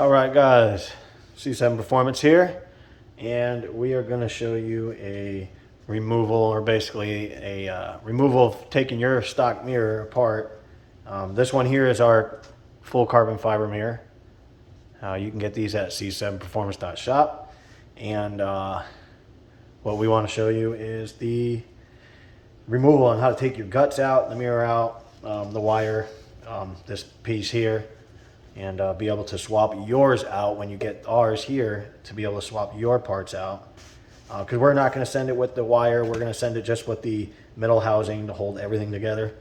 All right, guys, C7 Performance here, and we are going to show you a removal, or basically a removal of taking your stock mirror apart. This one here is our full carbon fiber mirror. You can get these at c7performance.shop, and what we want to show you is the removal on how to take your guts out, the mirror out, the wire, this piece here, and be able to swap yours out when you get ours here, to be able to swap your parts out. Because we're not going to send it with the wire, we're going to send it just with the metal housing to hold everything together.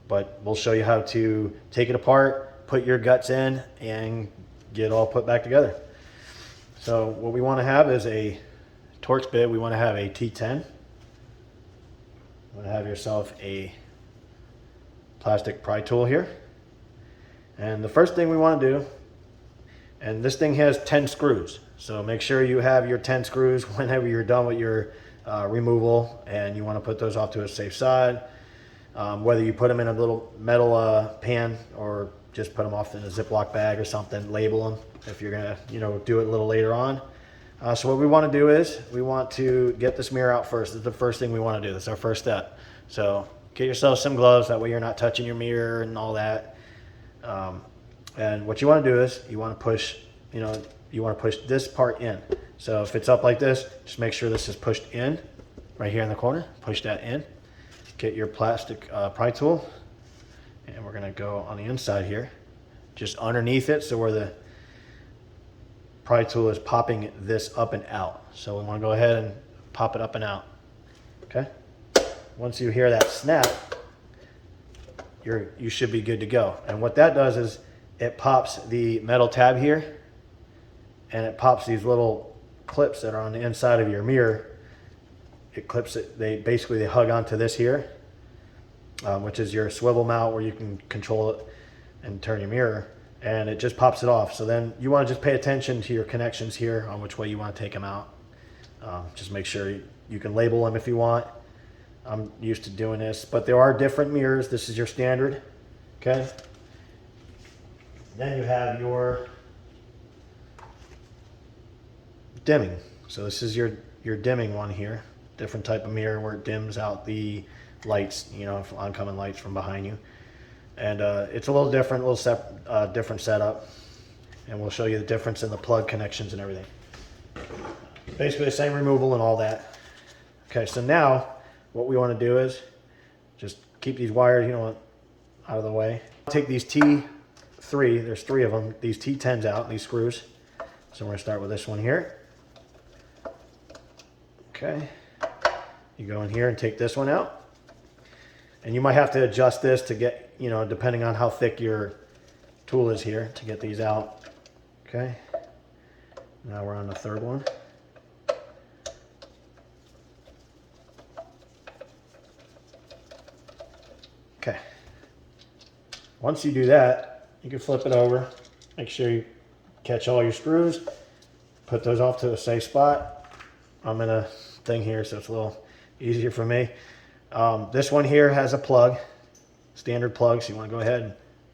But we'll show you how to take it apart, put your guts in, and get it all put back together. So what we want to have is a Torx bit. We want to have a T10. You want to have yourself a plastic pry tool here. And the first thing we want to do, and this thing has 10 screws, so make sure you have your 10 screws whenever you're done with your removal, and you want to put those off to a safe side. Whether you put them in a little metal pan or just put them off in a Ziploc bag or something, label them if you're gonna do it a little later on. So what we want to do is we want to get this mirror out first. This is the first thing we want to do. That's our first step. So get yourself some gloves, that way you're not touching your mirror and all that. And what you want to do is you want to push, you want to push this part in. So if it's up like this, just make sure this is pushed in right here in the corner. Push that in. Get your plastic pry tool, and we're going to go on the inside here, just underneath it, so where the pry tool is popping this up and out. So we want to go ahead and pop it up and out. Okay. Once you hear that snap, you should be good to go. And what that does is it pops the metal tab here, and it pops these little clips that are on the inside of your mirror. It clips it. They hug onto this here, which is your swivel mount where you can control it and turn your mirror, and it just pops it off. So then you want to just pay attention to your connections here on which way you want to take them out. Just make sure you can label them if you want. I'm used to doing this, but there are different mirrors. This is your standard, okay? Then you have your dimming. So this is your dimming one here. Different type of mirror where it dims out the lights, oncoming lights from behind you. And it's a little different, different setup. And we'll show you the difference in the plug connections and everything. Basically the same removal and all that. Okay, so now what we want to do is just keep these wires, out of the way. Take these T3, there's 3 of them, these T10s out, these screws. So we're going to start with this one here. Okay. You go in here and take this one out. And you might have to adjust this to get, depending on how thick your tool is here, to get these out. Okay. Now we're on the third one. Okay. Once you do that, you can flip it over. Make sure you catch all your screws. Put those off to a safe spot. I'm in a thing here, so it's a little easier for me. This one here has a plug, standard plug, so you want to go ahead and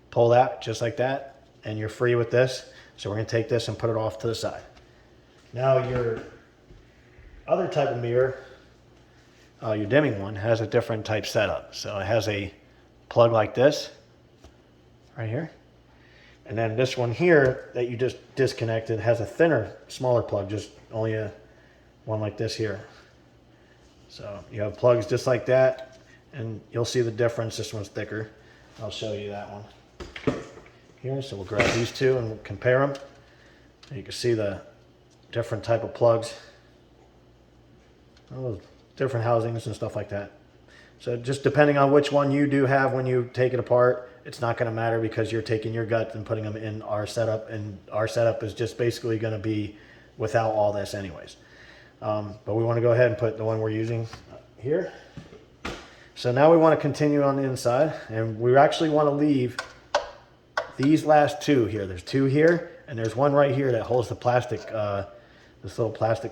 pull that just like that, and you're free with this. So we're going to take this and put it off to the side. Now your other type of mirror, your dimming one, has a different type setup. So it has a plug like this right here, and then this one here that you just disconnected has a thinner, smaller plug, just only a one like this here. So you have plugs just like that, and you'll see the difference. This one's thicker. I'll show you that one here. So we'll grab these two and we'll compare them. And you can see the different type of plugs, different housings and stuff like that. So just depending on which one you do have when you take it apart, it's not going to matter, because you're taking your guts and putting them in our setup, and our setup is just basically going to be without all this anyways. But we want to go ahead and put the one we're using here. So now we want to continue on the inside, and we actually want to leave these last 2 here. There's 2 here, and there's one right here that holds the plastic, this little plastic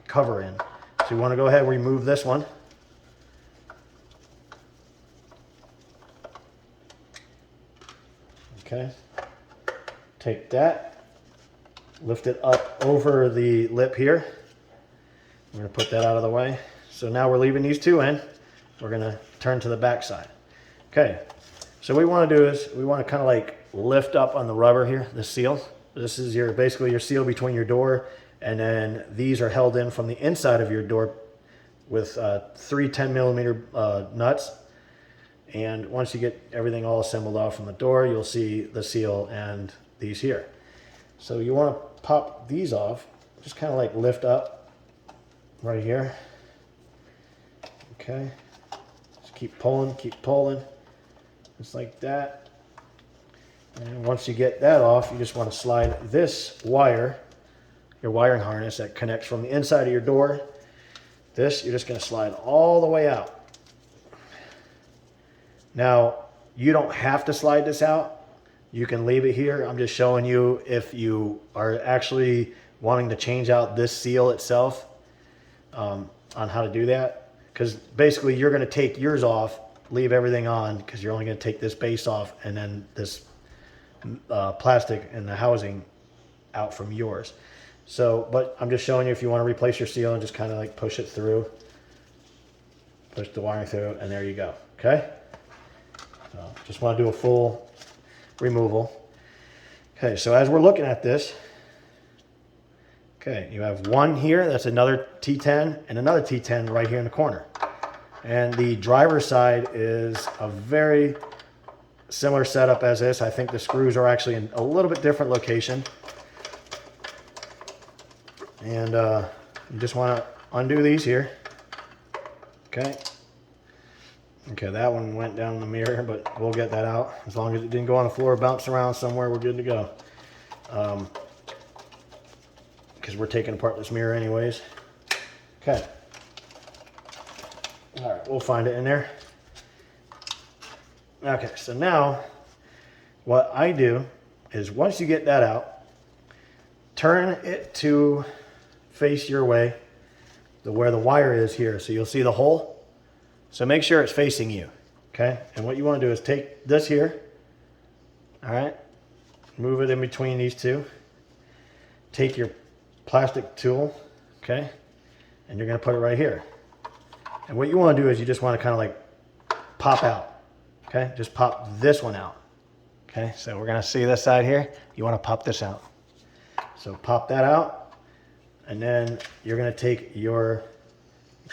cover in. So we want to go ahead and remove this one. Okay. take that, lift it up over the lip here. We're going to put that out of the way. So now we're leaving these two in. We're going to turn to the back side. Okay, so what we want to do is we want to kind of like lift up on the rubber here, the seal. This is basically your seal between your door, and then these are held in from the inside of your door with 3 10mm nuts. And once you get everything all assembled off from the door, you'll see the seal and these here. So you want to pop these off, just kind of like lift up right here. Okay, just keep pulling, just like that. And once you get that off, you just want to slide this wire, your wiring harness that connects from the inside of your door. This, you're just going to slide all the way out. Now, you don't have to slide this out. You can leave it here. I'm just showing you if you are actually wanting to change out this seal itself, on how to do that. Because basically you're going to take yours off, leave everything on, because you're only going to take this base off and then this plastic and the housing out from yours. So, but I'm just showing you if you want to replace your seal and just kind of like push it through, push the wiring through, and there you go. Okay. So just want to do a full removal. Okay, so as we're looking at this, okay, you have one here, that's another T10, and another T10 right here in the corner. And the driver's side is a very similar setup as this. I think the screws are actually in a little bit different location. And you just want to undo these here. Okay. Okay, that one went down the mirror, but we'll get that out. As long as it didn't go on the floor, bounce around somewhere, we're good to go. Because we're taking apart this mirror anyways. Okay. All right, we'll find it in there. Okay, so now what I do is once you get that out, turn it to face your way, where the wire is here. So you'll see the hole. So make sure it's facing you, okay? And what you want to do is take this here, all right? Move it in between these two. Take your plastic tool, okay? And you're going to put it right here. And what you want to do is you just want to kind of like pop out, okay? Just pop this one out, okay? So we're going to see this side here. You want to pop this out. So pop that out, and then you're going to take your,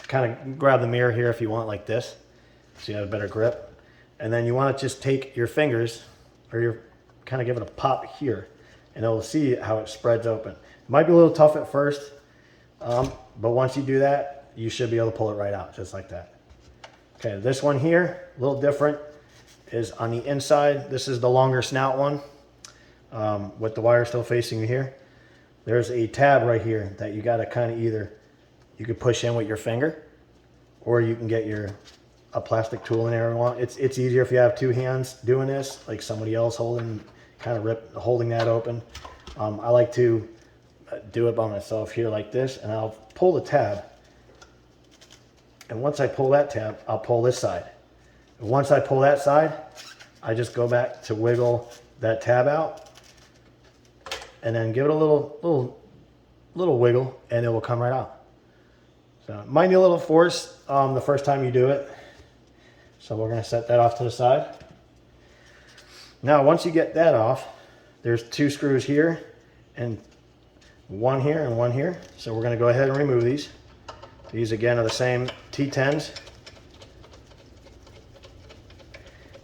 kind of grab the mirror here if you want, like this, so you have a better grip. And then you want to just take your fingers, or your, kind of give it a pop here, and it'll see how it spreads open. It might be a little tough at first, but once you do that, you should be able to pull it right out, just like that. Okay, this one here, a little different, is on the inside. This is the longer snout one, with the wire still facing you here. There's a tab right here that you got to kind of either, you could push in with your finger, or you can get a plastic tool in there if you want. It's easier if you have two hands doing this, like somebody else holding that open. I like to do it by myself here like this, and I'll pull the tab. And once I pull that tab, I'll pull this side. And once I pull that side, I just go back to wiggle that tab out, and then give it a little wiggle, and it will come right out. So it might need a little force the first time you do it. So we're going to set that off to the side. Now, once you get that off, there's two screws here, and one here and one here. So we're going to go ahead and remove these. These again are the same T10s.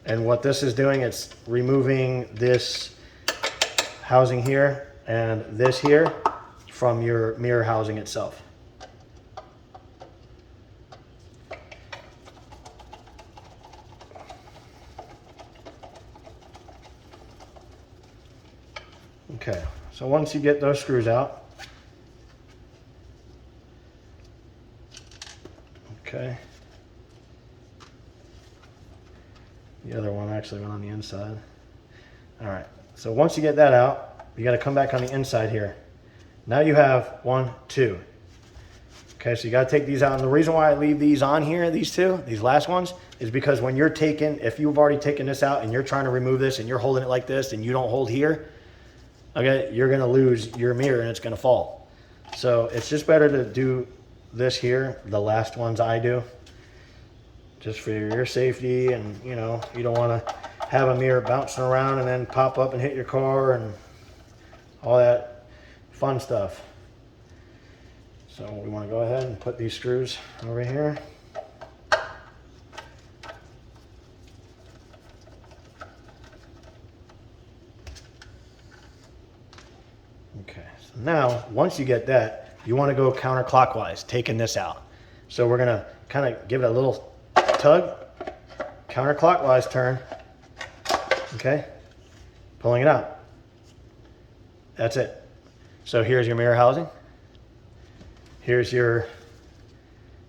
And what this is doing, it's removing this housing here and this here from your mirror housing itself. Okay, so once you get those screws out, okay, the other one actually went on the inside. All right, so once you get that out, you got to come back on the inside here. Now you have 1, 2. Okay, so you got to take these out. And the reason why I leave these on here, these last ones, is because when you're taking, if you've already taken this out and you're trying to remove this and you're holding it like this and you don't hold here, okay, you're gonna lose your mirror and it's gonna fall. So it's just better to do this here, the last ones I do, just for your safety. And you know, you don't want to have a mirror bouncing around and then pop up and hit your car and all that fun stuff. So we want to go ahead and put these screws over here. Okay, so now once you get that, you want to go counterclockwise, taking this out. So we're gonna kind of give it a little tug, counterclockwise turn, okay, pulling it out. That's it. So here's your mirror housing. Here's your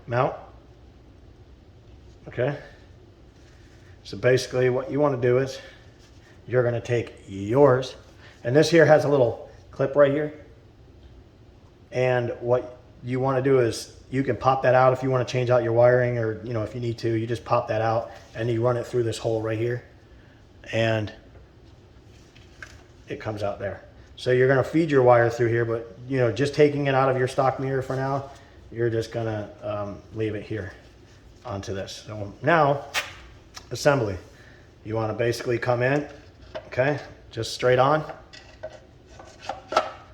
mount, okay. So basically what you want to do is you're going to take yours, and this here has a little clip right here, and what you want to do is you can pop that out if you want to change out your wiring, or you know, if you need to, you just pop that out and you run it through this hole right here and it comes out there. So you're going to feed your wire through here, but you know, just taking it out of your stock mirror for now, you're just going to leave it here onto this. So now, assembly. You want to basically come in, okay, just straight on,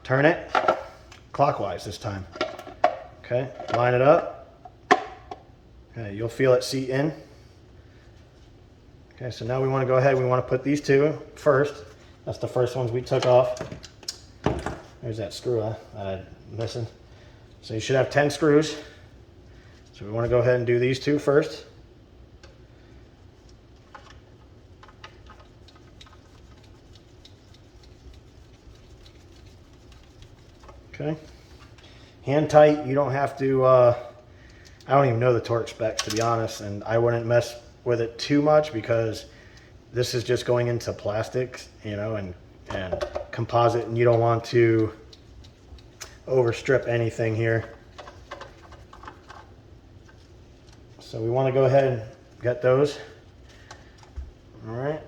turn it clockwise this time, okay, line it up, okay, you'll feel it seat in. Okay, so now we want to go ahead, we want to put these two first. That's the first ones we took off. There's that screw that I'm missing. So you should have 10 screws. So we want to go ahead and do these two first. Okay. Hand tight, you don't have to, I don't even know the torque specs, to be honest, and I wouldn't mess with it too much because this is just going into plastics, you know, and composite, and you don't want to overstrip anything here. So we want to go ahead and get those. All right,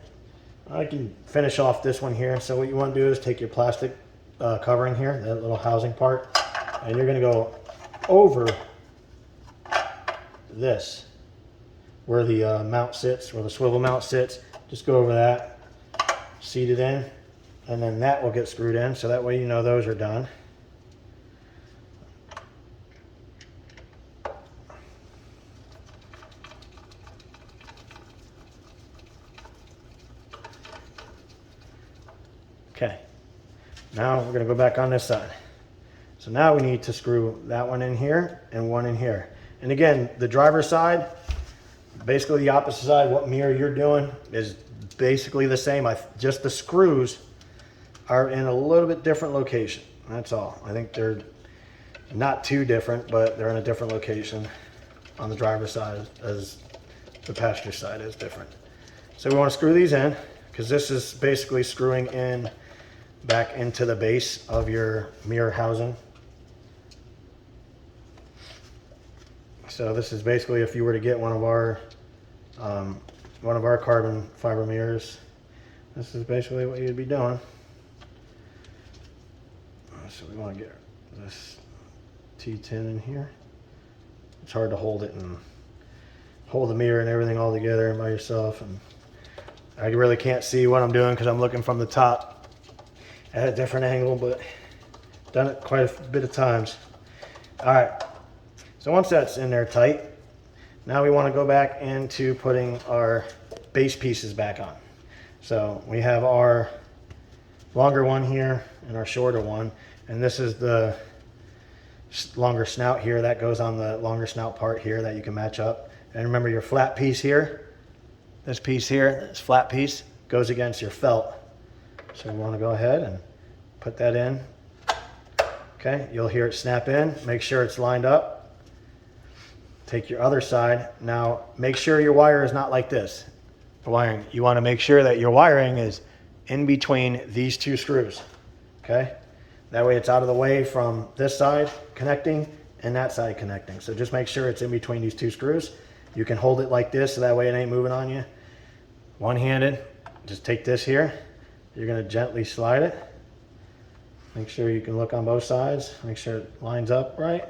I can finish off this one here. So what you want to do is take your plastic covering here, that little housing part, and you're going to go over this where the mount sits, where the swivel mount sits. Just go over that, seat it in, and then that will get screwed in, so that way you know those are done. Okay, now we're going to go back on this side. So now we need to screw that one in here and one in here. And again, the driver's side, basically the opposite side, what mirror you're doing is basically the same. Just the screws are in a little bit different location. That's all. I think they're not too different, but they're in a different location on the driver's side as the passenger side is different. So we want to screw these in because this is basically screwing in back into the base of your mirror housing. So this is basically if you were to get one of our carbon fiber mirrors, this is basically what you'd be doing. So we want to get this T10 in here. It's hard to hold it and hold the mirror and everything all together by yourself, and I really can't see what I'm doing because I'm looking from the top at a different angle, but done it quite a bit of times. All right, so once that's in there tight, now we want to go back into putting our base pieces back on. So we have our longer one here and our shorter one, and this is the longer snout here that goes on the longer snout part here that you can match up. And remember your flat piece here, this piece here, this flat piece goes against your felt. So we want to go ahead and put that in. Okay, you'll hear it snap in. Make sure it's lined up. Take your other side. Now make sure your wire is not like this. The wiring, you want to make sure that your wiring is in between these two screws. Okay, that way it's out of the way from this side connecting and that side connecting. So just make sure it's in between these two screws. You can hold it like this so that way it ain't moving on you. One-handed, just take this here. You're going to gently slide it Make sure you can look on both sides. Make sure it lines up right.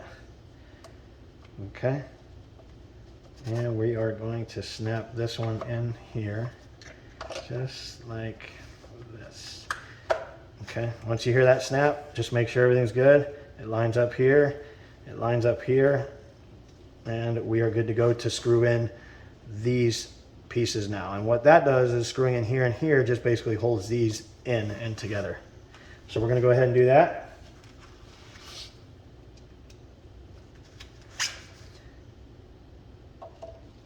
Okay. And we are going to snap this one in here, just like this. Okay, once you hear that snap, just make sure everything's good. It lines up here, it lines up here, and we are good to go to screw in these pieces now. And what that does is screwing in here and here just basically holds these in and together. So we're gonna go ahead and do that.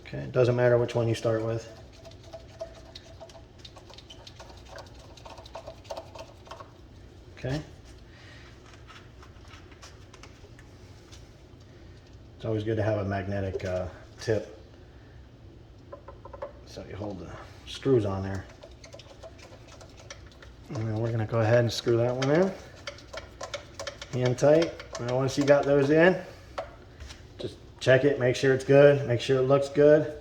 Okay, it doesn't matter which one you start with. Okay. It's always good to have a magnetic tip so you hold the screws on there. And then we're going to go ahead and screw that one in. Hand tight. Now once you got those in, just check it, make sure it's good, make sure it looks good.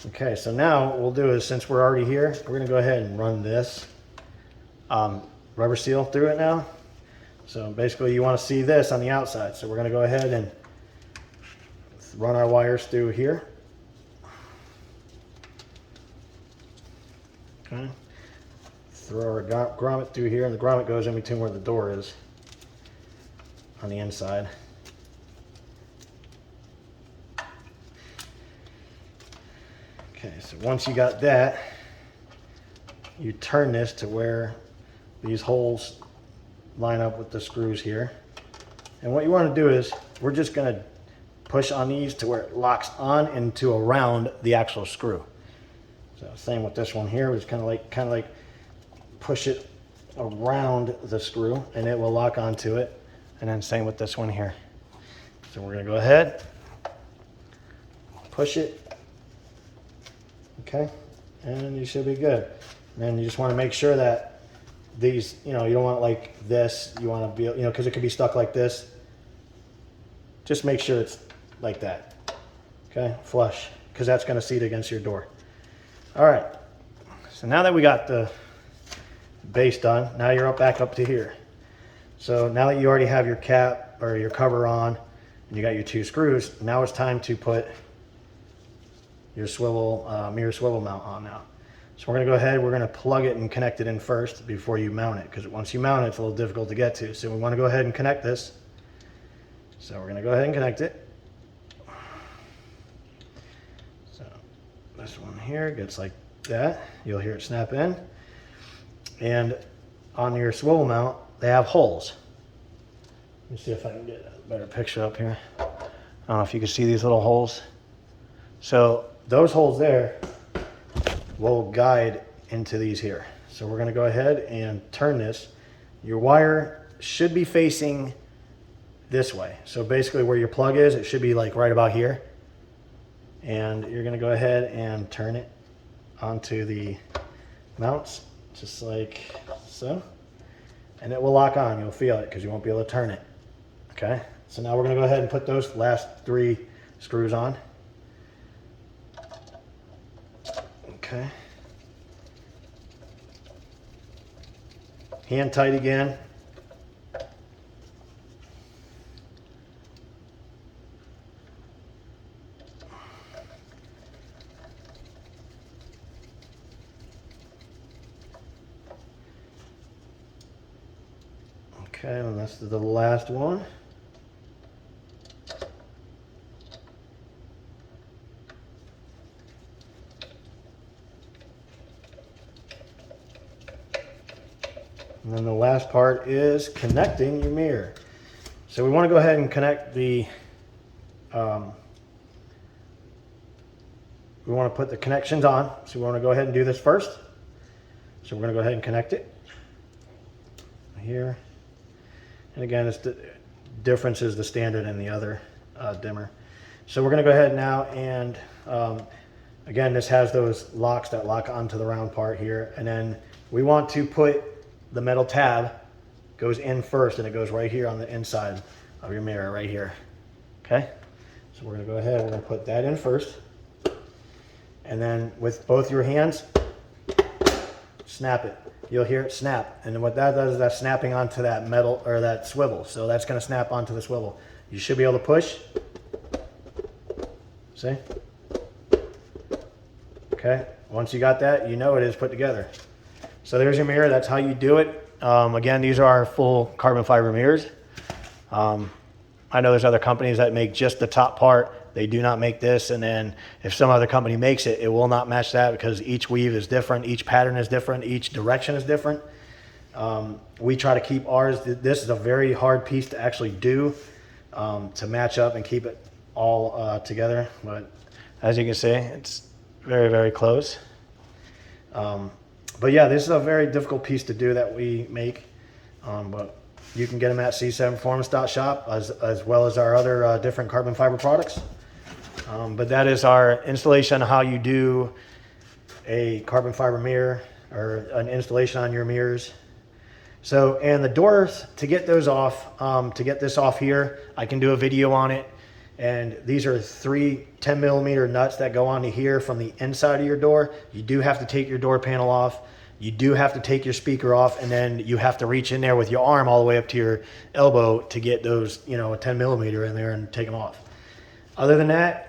Okay, so now what we'll do is, since we're already here, we're going to go ahead and run this rubber seal through it now. So basically you want to see this on the outside. So we're going to go ahead and run our wires through here. Okay. Throw our grommet through here, and the grommet goes in between where the door is on the inside. Okay, so once you got that, you turn this to where these holes line up with the screws here. And what you want to do is, we're just going to push on these to where it locks on into around the actual screw. So same with this one here, we just kind of like push it around the screw and it will lock onto it. And then same with this one here. So we're going to go ahead, push it. Okay, and you should be good. And then you just want to make sure that these, you know, you don't want it like this. You want to be, you know, because it could be stuck like this. Just make sure it's like that. Okay, flush, because that's going to seat against your door. All right, so now that we got the base done, now you're back up to here. So now that you already have your cap or your cover on, and you got your two screws, now it's time to put your swivel, mirror swivel mount on now. So we're going to go ahead, we're going to plug it and connect it in first before you mount it, because once you mount it, it's a little difficult to get to. So we want to go ahead and connect this. So we're going to go ahead and connect it. So this one here gets like that. You'll hear it snap in. And on your swivel mount, they have holes. Let me see if I can get a better picture up here. I don't know if you can see these little holes. So those holes there will guide into these here. So we're going to go ahead and turn this. Your wire should be facing this way. So basically where your plug is, it should be like right about here. And you're going to go ahead and turn it onto the mounts, just like so. And it will lock on. You'll feel it because you won't be able to turn it. Okay, so now we're going to go ahead and put those last three screws on. Okay. Hand tight again. Okay, and that's the last one. And then the last part is connecting your mirror. So we want to go ahead and connect the, we want to put the connections on. So we want to go ahead and do this first. So we're going to go ahead and connect it here. And again, it's the difference is the standard and the other dimmer. So we're going to go ahead now and again, this has those locks that lock onto the round part here. And then we want to put the metal tab goes in first, and it goes right here on the inside of your mirror right here. Okay, so we're going to go ahead, we're going to put that in first, and then with both your hands snap it. You'll hear it snap. And what that does is that's snapping onto that metal or that swivel. So that's going to snap onto the swivel. You should be able to push. See? Okay. Once you got that, you know it is put together. So there's your mirror. That's how you do it. Again, these are our full carbon fiber mirrors. I know there's other companies that make just the top part. They do not make this, and then if some other company makes it, it will not match that because each weave is different, each pattern is different, each direction is different. We try to keep ours. This is a very hard piece to actually do, to match up and keep it all together. But as you can see, it's very, very close. But yeah, this is a very difficult piece to do that we make. But you can get them at c7performance.shop as well as our other different carbon fiber products. But that is our installation, how you do a carbon fiber mirror or an installation on your mirrors. So, and the doors, to get those off, to get this off here, I can do a video on it. And these are 3 10mm nuts that go onto here from the inside of your door. You do have to take your door panel off. You do have to take your speaker off, and then you have to reach in there with your arm all the way up to your elbow to get those, you know, a 10mm in there and take them off. Other than that,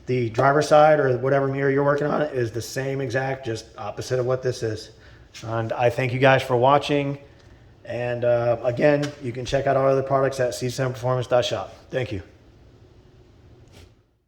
the driver's side or whatever mirror you're working on is the same exact, just opposite of what this is. And I thank you guys for watching. And again, you can check out our other products at c7performance.shop. Thank you.